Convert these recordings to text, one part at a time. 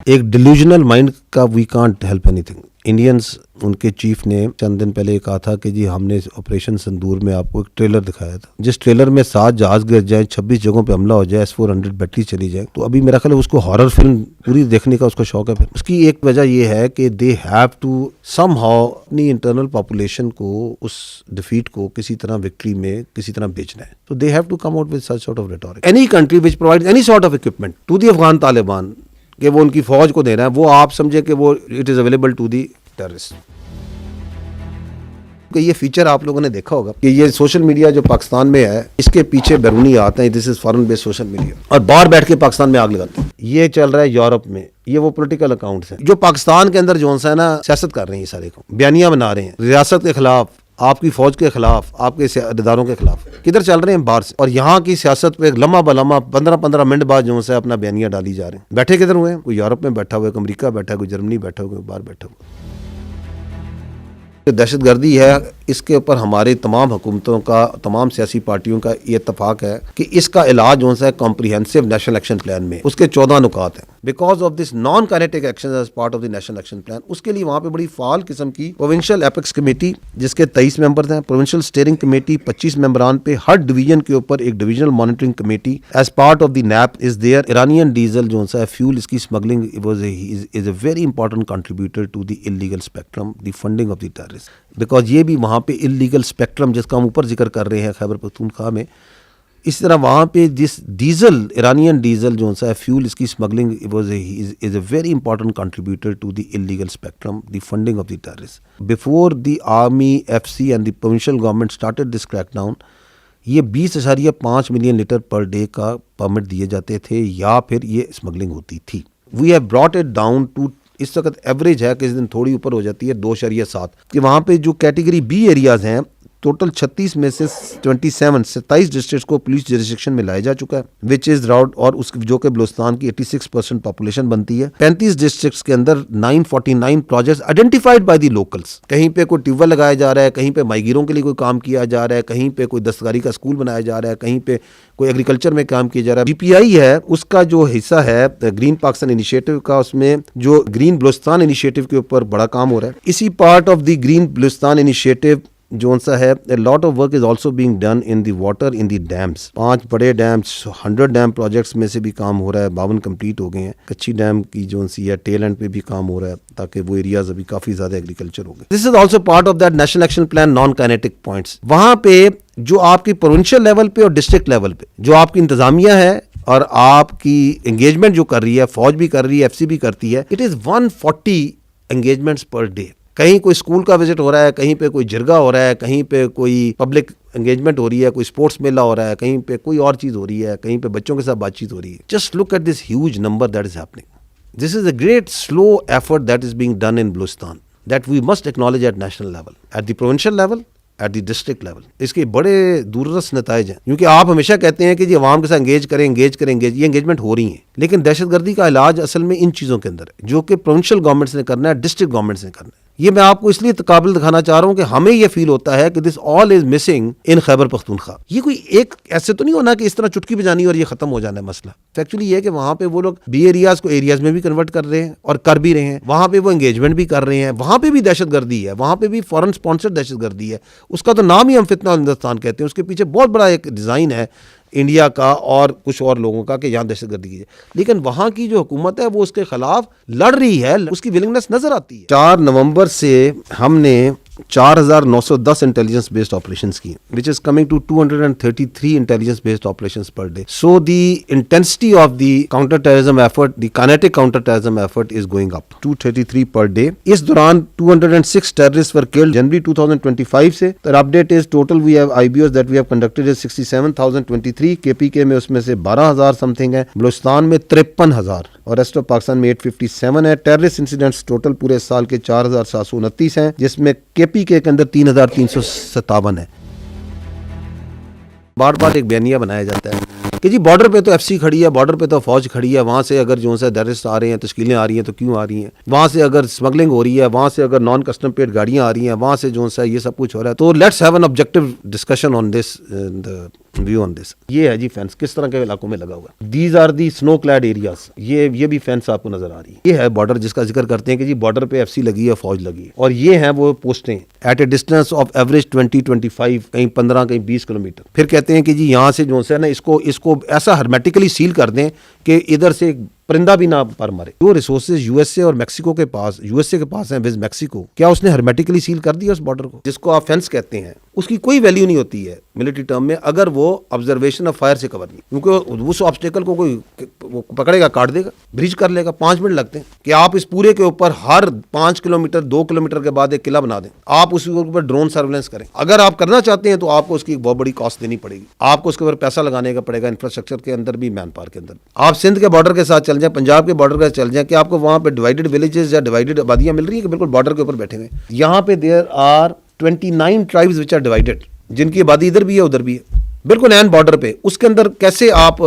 एक delusional mind का we can't help anything. Indians, उनके चीफ ने चंद दिन पहले कहा था कि जी हमने ऑपरेशन सिंदूर में आपको एक ट्रेलर दिखाया था, जिस ट्रेलर में 7 जहाज गिर जाए, 26 जगहों पे हमला हो जाए, S-400 बैटरी चली जाए। तो अभी मेरा ख्याल है उसको हॉरर फिल्म पूरी देखने का उसको शौक है। फिर उसकी एक वजह यह है कि दे हैव टू समहाउ अपनी इंटरनल पॉपुलेशन को उस डिफीट को किसी तरह विक्ट्री में किसी तरह बेचना है। तो they have to come out with such sort of rhetoric. Any country which provides any sort of equipment to the Afghan Taliban, कि वो उनकी फौज को दे रहा है, वो आप समझे कि वो it is available to the terrorist. कि ये फीचर आप लोगों ने देखा होगा कि ये सोशल मीडिया जो पाकिस्तान में है, इसके पीछे बैरूनी आते हैं, this is foreign based social media, और बाहर बैठ के पाकिस्तान में आग लगाते हैं। ये चल रहा है यूरोप में, ये वो पॉलिटिकल अकाउंट्स हैं जो पाकिस्तान के अंदर जो है ना सियासत कर रहे हैं, सारे को बयानियां बना रहे हैं रियासत के खिलाफ, आपकी फौज के खिलाफ, आपके इदारों के खिलाफ। किधर चल रहे हैं? बाहर से। और यहाँ की सियासत पे लम्हा बलम्हा 15-15 मिनट बाद जो है अपना बयानियां डाली जा रहे हैं। बैठे किधर हुए हैं? कोई यूरोप में बैठा हुआ है, कोई अमेरिका बैठा है, कोई जर्मनी बैठा हुआ है, कोई बाहर बैठा हुआ है। दहशतगर्दी है, इसके ऊपर हमारे तमाम हुकूमतों का, तमाम सियासी पार्टियों का ये इत्तफाक है कि इसका इलाज जो है कॉम्प्रिहेंसिव नेशनल एक्शन प्लान में, उसके 14 नुकात हैं। Because of this non kinetic action as part of the national action plan, उसके लिए वहाँ पे बड़ी फाल किस्म की प्रोविंशियल एपेक्स कमेटी, जिसके 23 मेंबर हैं, प्रोविंशियल स्टीयरिंग कमेटी 25 मेंबरान पे, हर डिवीजन के ऊपर एक divisional monitoring committee as part of the NAP is there. Iranian diesel जो है फ्यूल, इसकी smuggling is a very important contributor to the illegal spectrum, the funding of the terrorist. Because ये भी वहाँ पे इलीगल स्पेक्ट्रम जिसका हम ऊपर जिक्र कर रहे हैं खैबर पख्तूनख्वा में, इस तरह वहाँ पे जिस डीजल, ईरानियन डीजल जो है फ्यूल, इसकी smuggling is a very important contributor to the illegal spectrum, the funding of the terrorist. Before the army, FC and the provincial government started this crackdown, ये 20.5 मिलियन लीटर पर डे का permit दिए जाते थे या फिर ये smuggling होती थी। We have brought it down to, इस वक्त एवरेज है, किस दिन थोड़ी ऊपर हो जाती है, 2.7, कि वहाँ पे जो कैटेगरी B एरियाज हैं, टोटल 36 में से 27 डिस्ट्रिक्ट को पुलिस जुरिस्डिक्शन में लाया जा चुका है, विच इज राउड, और उस जो कि बलूचिस्तान की 86% पॉपुलेशन बनती है। 35 डिस्ट्रिक्ट्स के अंदर 949 projects identified by the locals. कहीं पे कोई ट्यूबवेल लगाया जा रहा है, कहीं पे माइग्रों के लिए कोई काम किया जा रहा है, कहीं पे कोई दस्तकारी का स्कूल बनाया जा रहा है, कहीं पे कोई एग्रीकल्चर में काम किया जा रहा है। BPI है, उसका जो हिस्सा है ग्रीन पाकिस्तान इनिशिएटिव का, उसमें जो ग्रीन बलूचिस्तान इनिशिएटिव के ऊपर बड़ा काम हो रहा है। इसी part of the green Balochistan initiative जो सा है, lot of work is also being done in the water in the dams. 5 बड़े डैम्स, 100 डैम प्रोजेक्ट्स में से भी काम हो रहा है, 52 कंप्लीट हो गए हैं। कच्ची डैम की जो सी है टेल एंड पे भी काम हो रहा है, ताकि वो एरियाज अभी काफी ज्यादा एग्रीकल्चर हो गए। This is also part of that national action plan non kinetic points. वहां पे जो आपकी प्रोविंशियल लेवल पे और डिस्ट्रिक्ट लेवल पे जो आपकी इंतजामिया है और आपकी एंगेजमेंट जो कर रही है, फौज भी कर रही है, FC भी करती है, it is 140 engagements per day. कहीं कोई स्कूल का विजिट हो रहा है, कहीं पे कोई जिरगा हो रहा है, कहीं पे कोई पब्लिक एंगेजमेंट हो रही है, कोई स्पोर्ट्स मेला हो रहा है, कहीं पे कोई और चीज हो रही है, कहीं पे बच्चों के साथ बातचीत हो रही है। Just look at this huge number that is happening. This is a great slow effort that is being done in Balochistan that we must acknowledge at national level, at the provincial level, at the district level. इसके बड़े दूरदर्श नताइज हैं, क्योंकि आप हमेशा कहते हैं कि जी अवाम के साथ एंगेज करें, ये एंगेजमेंट हो रही है, लेकिन दहशतगर्दी का इलाज असल में इन चीज़ों के अंदर है, जो कि प्रोविंशियल गवर्नमेंट्स ने करना है, डिस्ट्रिक्ट गवर्नमेंट्स ने करना है। ये मैं आपको इसलिए तकाबिल दिखाना चाह रहा हूँ कि हमें ये फील होता है कि this all is missing in Khyber Pakhtunkhwa. ये कोई एक ऐसे तो नहीं होना कि इस तरह चुटकी बजानी और ये खत्म हो जाना है मसला। एक्चुअली ये है कि वहाँ पे वो लोग B एरियाज को एरियाज में भी कन्वर्ट कर रहे हैं और कर भी रहे हैं, वहाँ पे वो एंगेजमेंट भी कर रहे हैं, वहाँ पे भी दहशतगर्दी है, वहाँ पे भी फॉरेन स्पॉन्सर्ड दहशतगर्दी है। उसका तो नाम ही हम फितना हिंदुस्तान कहते हैं, उसके पीछे बहुत बड़ा एक डिज़ाइन है इंडिया का और कुछ और लोगों का कि यहाँ दहशतगर्दी की है। लेकिन वहाँ की जो हुकूमत है वो उसके खिलाफ लड़ रही है, उसकी विलिंगनेस नजर आती है। 4 नवंबर से हमने 4,910 इंटेलिजेंस बेस्ड ऑपरेशंस की, which is coming to 233 intelligence based operations per day. So the intensity of the counter terrorism effort, the kinetic counter terrorism effort is going up, 233 per day. इस दौरान 206 terrorist were killed जनवरी 2025 से। The update is total we have IBOs that we have conducted is 67,023। KPK में उसमें से 12,000 something है, बलूचिस्तान में 53,000 और रेस्ट ऑफ पाकिस्तान में 857 है। टेररिस्ट इंसिडेंट्स टोटल पूरे साल के 4,729 हैं, जिसमें KPK के अंदर 3,357 है। बार बार एक बयानिया बनाया जाता है कि जी बॉर्डर पे तो FC खड़ी है, बॉर्डर पे तो फौज खड़ी है, वहाँ से अगर जो है टेररिस्ट आ रहे हैं, तश्कीलें आ रही हैं तो क्यों आ रही हैं, वहाँ से अगर स्मगलिंग हो रही है, वहाँ से अगर नॉन कस्टम पेड गाड़ियाँ आ रही हैं, वहाँ से जो है ये सब कुछ हो रहा है। तो let's have an objective discussion on this view on this. ये है जी फेंस किस तरह के इलाकों में लगा हुआ है। These are the snow clad areas. ये भी फेंस आपको नजर आ रही है। ये है बॉर्डर जिसका जिक्र करते हैं कि जी बॉर्डर पे एफसी लगी है, फौज लगी है, और ये है वो पोस्टें at a distance of average 20-25, कहीं 15, कहीं 20 किलोमीटर। फिर कहते हैं कि जी यहाँ से जो है ना इसको ऐसा हर्मेटिकली सील कर दें कि इधर से परिंदा भी ना पर मारे। जो रिसोर्सेज यूएसए और मैक्सिको के पास, यूएसए के पास हैं विद मैक्सिको, क्या उसने हर्मेटिकली सील कर दिया उस बॉर्डर को? जिसको आप फेंस कहते हैं उसकी कोई वैल्यू नहीं होती है मिलिट्री टर्म में अगर वो ऑब्जर्वेशन ऑफ फायर से कवर नहीं, क्योंकि उस ऑब्स्टेकल को कोई वो पकड़ेगा, काट देगा, ब्रीच कर लेगा। 5 मिनट लगते हैं कि आप इस पूरे के ऊपर हर 5 किलोमीटर 2 किलोमीटर के बाद एक किला बना दें, आप उसके ऊपर ड्रोन सर्वेलेंस करें। अगर आप करना चाहते हैं तो आपको उसकी एक बहुत बड़ी कॉस्ट देनी पड़ेगी, आपको उसके ऊपर पैसा लगाने का पड़ेगा, इंफ्रास्ट्रक्चर के अंदर भी, मैन पावर के अंदर। आप सिंध के बॉर्डर के साथ चल जाएं, पंजाब के बॉर्डर के साथ चल जाएं, कि आपको वहां पे डिवाइडेड विलेजेस या डिवाइडेड आबादियां मिल रही है कि बिल्कुल बॉर्डर के ऊपर बैठे हुए। यहाँ पे there are 29 tribes which are divided, जिनकी आबादी इधर भी है उधर भी है, बिल्कुल एन बॉर्डर पे। उसके अंदर कैसे आप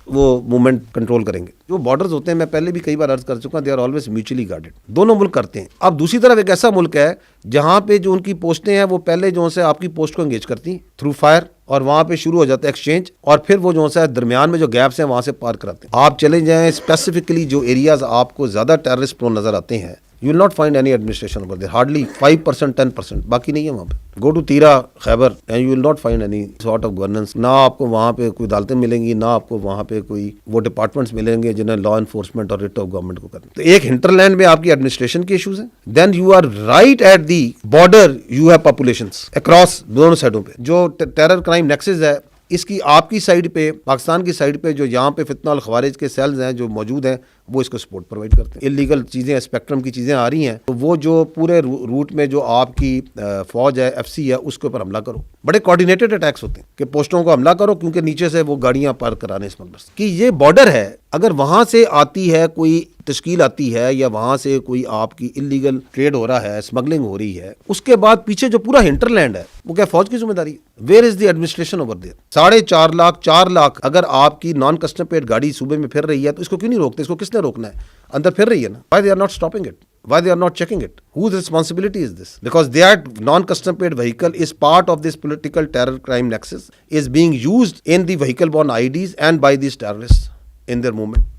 वो मूवमेंट कंट्रोल करेंगे? जो बॉर्डर्स होते हैं, मैं पहले भी कई बार अर्ज कर चुका, they are always mutually guarded. दोनों मुल्क करते हैं। अब दूसरी तरफ एक ऐसा मुल्क है जहां पे जो उनकी पोस्टें हैं वो पहले जो है आपकी पोस्ट को एंगेज करती हैं थ्रू फायर, और वहां पे शुरू हो जाता है एक्सचेंज, और फिर वो जो है दरमियान में जो गैप्स हैं वहां से पार कराते हैं। आप चले जाएं स्पेसिफिकली जो एरियाज आपको ज्यादा टेररिस्ट प्रोन नजर आते हैं, you will not find any administration over there, hardly 5%, 10%, बाकी नहीं है वहाँ पे। Go to तीरा, Khyber, and you will not find any sort of governance। ना आपको वहाँ पे कोई अदालतें मिलेंगी, ना आपको वहाँ पे कोई वो डिपार्टमेंट्स मिलेंगे जिन्हें लॉ एनफोर्समेंट और रिट ऑफ गवर्नमेंट को करना। तो एक हिंटरलैंड में आपकी एडमिनिस्ट्रेशन के इशूज हैं, then you are right at the border, you have populations across दोनों साइडों पे। जो टेरर क्राइम नेक्सस है, इसकी आपकी साइड पे, पाकिस्तान की साइड पे जो यहाँ पे फितना और खवारिज के सेल्स हैं जो मौजूद हैं, वो इसको सपोर्ट प्रोवाइड करते हैं। इलीगल चीज़ें, स्पेक्ट्रम की चीज़ें आ रही हैं, तो वो जो पूरे रूट में जो आपकी फौज है, एफसी है, उसके ऊपर हमला करो। बड़े कोऑर्डिनेटेड अटैक्स होते हैं कि पोस्टों को हमला करो, क्योंकि नीचे से वो गाड़ियां पार कराने स्मगलर्स कि ये बॉर्डर है। अगर वहां से आती है कोई तश्कील आती है, या वहां से कोई आपकी इलीगल ट्रेड हो रहा है, स्मगलिंग हो रही है, उसके बाद पीछे जो पूरा हिंटरलैंड है वो क्या फौज की जिम्मेदारी है? Where is the administration over there? 4.5 lakh 4 lakh अगर आपकी नॉन कस्टम पेड गाड़ी सूबे में फिर रही है, तो इसको क्यों नहीं रोकते? इसको किसने रोकना है? अंदर फिर रही है ना। Why they are not stopping it? Why they are not checking it? Whose responsibility is this? Because that non-custom paid vehicle is part of this political terror crime nexus, is being used in the vehicle-borne IDs and by these terrorists in their movement.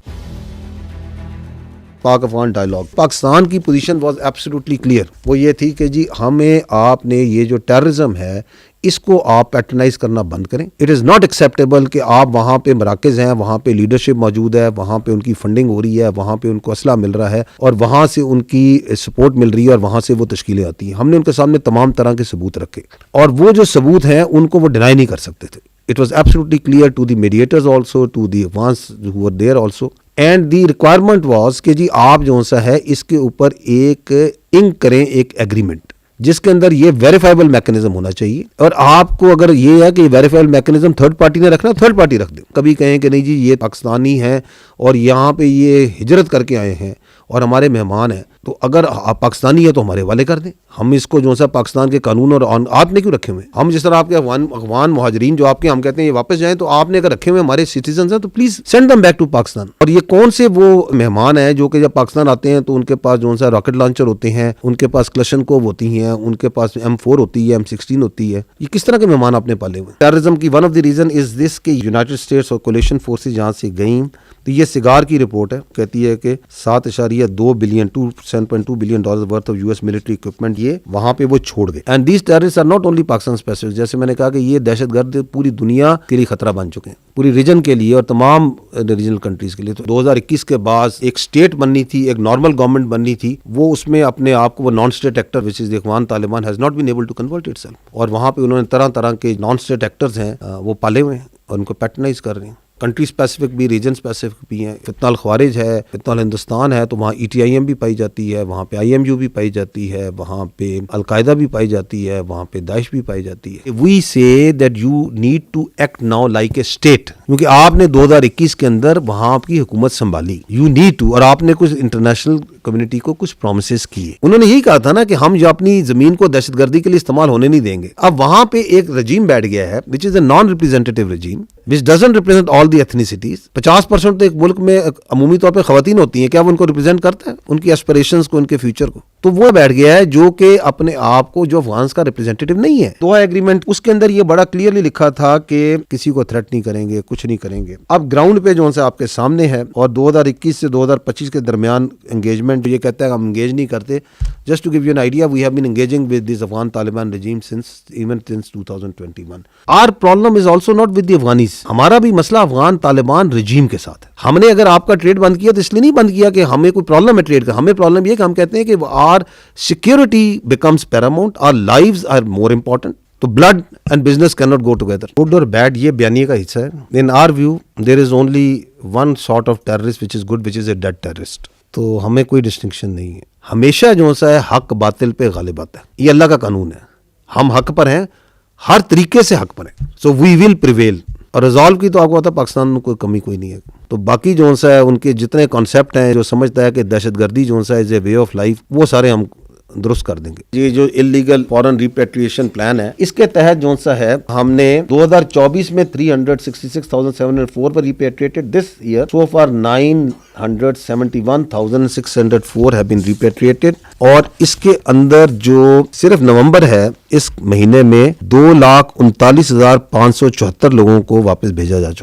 पाक Afghan dialogue, Pakistan की position was absolutely clear. वो ये थी कि जी हमें, आपने ये जो टेररिज्म है इसको आप पैटर्नाइज करना बंद करें। इट इज़ नॉट एक्सेप्टेबल कि आप वहाँ पे मराकज़ हैं, वहाँ पे लीडरशिप मौजूद है, वहाँ पे उनकी फंडिंग हो रही है, वहाँ पे उनको असला मिल रहा है, और वहाँ से उनकी सपोर्ट मिल रही है, और वहाँ से वो तश्कीलें आती हैं। हमने उनके सामने तमाम तरह के सबूत रखे, और वो जो सबूत हैं उनको वो डिनाई नहीं कर सकते थे। It was absolutely clear to the mediators also, to the ones who were there also, and the requirement was कि जी आप जो सा है इसके ऊपर एक इंक करें, एक एग्रीमेंट, जिसके अंदर ये वेरीफाइबल मैकेनिज्म होना चाहिए। और आपको अगर ये है कि वेरीफाइबल मैकेनिज्म थर्ड पार्टी ने रखना, थर्ड पार्टी रख दे। कभी कहें कि नहीं जी ये पाकिस्तानी हैं और यहाँ पे ये हिजरत करके आए हैं और हमारे मेहमान हैं, तो अगर आप पाकिस्तानी है तो हमारे वाले कर दें। हम इसको जो सा पाकिस्तान के कानून और आपने क्यों रखे हुए? हम जिस तरह आपके अफगान मुहाजिरीन जो आपके, हम कहते हैं ये वापस जाएं, तो आपने अगर रखे हुए हमारे सिटीजन हैं तो please send them back to Pakistan. और ये कौन से वो मेहमान हैं जो कि जब पाकिस्तान आते हैं तो उनके पास जो सा रॉकेट लॉन्चर होते हैं, उनके पास क्लशनकोव होती हैं, उनके पास M4 होती है, M16 होती है। ये किस तरह के मेहमान आपने पाले हुए? टेररिज्म की one of the reason is this कि यूनाइटेड स्टेट्स और कोलिशन फोर्सेज जहाँ से गई, तो ये सिगार की रिपोर्ट है, कहती है कि 7.2 billion $7.2 billion worth of US military equipment ये वहां पे वो छोड़ गए। And these terrorist are not only Pakistan specific, जैसे मैंने कहा कि ये दहशतगर्द पूरी दुनिया के लिए खतरा बन चुके हैं, पूरी रीजन के लिए और तमाम रीजनल कंट्रीज के लिए। तो 2021 के बाद एक स्टेट बननी थी, एक नॉर्मल गवर्नमेंट बननी थी, वो उसमें अपने आप को वो non state actor which is Afghan Taliban has not been able to convert itself, और वहां पे उन्होंने तरह तरह के नॉन स्टेट एक्टर्स हैं वो पाले हुए हैं और उनको पैटर्नाइज कर रहे हैं। कंट्री स्पेसिफिक भी, रीजन स्पेसिफिक भी हैं। फितना अल ख्वारिज है, फितना अल हिंदुस्तान है, तो वहाँ ETIM भी पाई जाती है, वहाँ पे IMU भी पाई जाती है, वहाँ पे अलकायदा भी पाई जाती है, वहाँ पे दाइश भी पाई जाती है। We say that you need to act now like a state, क्योंकि आपने 2021 के अंदर वहाँ आपकी हुकूमत संभाली, यू नीड टू, और आपने कुछ इंटरनेशनल कम्युनिटी को कुछ प्रोमिसेस किए। उन्होंने यही कहा था ना कि हम जो अपनी जमीन को दहशतगर्दी के लिए इस्तेमाल होने नहीं देंगे। अब वहाँ पे एक रजीम बैठ गया है which is a non representative regime which doesn't represent all the ethnicities. 50% तो एक मुल्क में अमूमी तौर पर खवातीन होती हैं, क्या वो उनको रिप्रेजेंट करता है, उनकी एस्पिरेशंस को, उनके फ्यूचर को? तो वो बैठ गया है जो कि अपने आप को जो अफगान का रिप्रेजेंटेटिव नहीं है। दोहा एग्रीमेंट उसके अंदर ये बड़ा क्लियरली लिखा था कि किसी को थ्रेट नहीं करेंगे, कुछ नहीं करेंगे। अब ग्राउंड पे जो है आपके सामने है, और 2021 से 2025 के दरमियान एंगेजमेंट ये कहता है हम एंगेज नहीं करते। Just to give you an idea, we have been engaging with this Afghan Taliban regime since 2021. Our problem is also not with the Afghanis. हमारा भी मसला अफगान तालिबान regime के साथ है। हमने अगर आपका ट्रेड बंद किया तो इसलिए नहीं बंद किया कि हमें कोई प्रॉब्लम है ट्रेड का, हमें प्रॉब्लम ये कि हम कहते हैं कि our security becomes paramount, our lives are more important. तो blood and business can not go together. Good और बैड ये बयानिए का हिस्सा है। In our view there is only one sort of terrorist which is good, which is a dead terrorist. तो हमें कोई डिस्टिंक्शन नहीं है। हमेशा जो सा है हक बातिल पे गालिब आता है, ये अल्लाह का कानून है। हम हक पर हैं, हर तरीके से हक पर हैं। So we will prevail. और रिजॉल्व की तो आपको पता है पाकिस्तान में कोई कमी कोई नहीं है। तो बाकी जो सा है उनके जितने कॉन्सेप्ट हैं, जो समझता है कि दहशतगर्दी जो सा is a way of life, वो सारे हम दुरुस्त कर देंगे। ये जो इलीगल फॉरेन रिपेट्रिएशन प्लान है, इसके तहत जो सा है हमने 2024 में 366,704 पर repatriated. This year so far 971,604 have been repatriated. और इसके अंदर जो सिर्फ नवंबर है, इस महीने में 2,39,574 लोगों को वापस भेजा जा चुका।